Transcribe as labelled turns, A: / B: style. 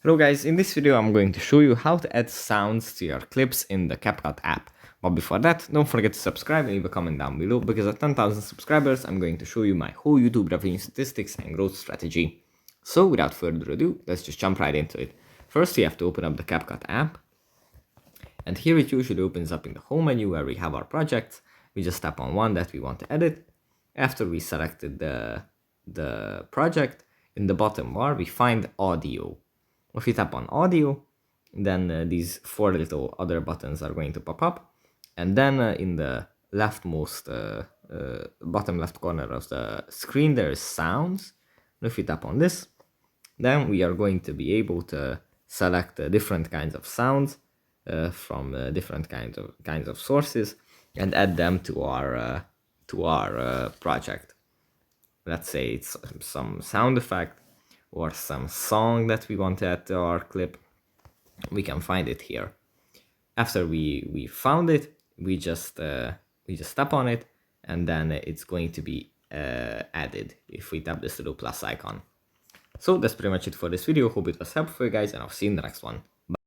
A: Hello guys, in this video I'm going to show you how to add sounds to your clips in the CapCut app. But before that, don't forget to subscribe and leave a comment down below, because at 10,000 subscribers I'm going to show you my whole YouTube revenue statistics and growth strategy. So without further ado, let's just jump right into it. First we have to open up the CapCut app, and here it usually opens up in the home menu where we have our projects. We just tap on one that we want to edit. After we selected the project, in the bottom bar we find audio. If we tap on audio, then these four little other buttons are going to pop up, and then in the leftmost bottom left corner of the screen there is sounds. If we tap on this, then we are going to be able to select different kinds of sounds from different kinds of sources and add them to our project. Let's say it's some sound effect or some song that we want to add to our clip. We can find it here. After we found it, we just tap on it, and then it's going to be added if we tap this little plus icon. So that's pretty much it for this video. Hope it was helpful for you guys, and I'll see you in the next one.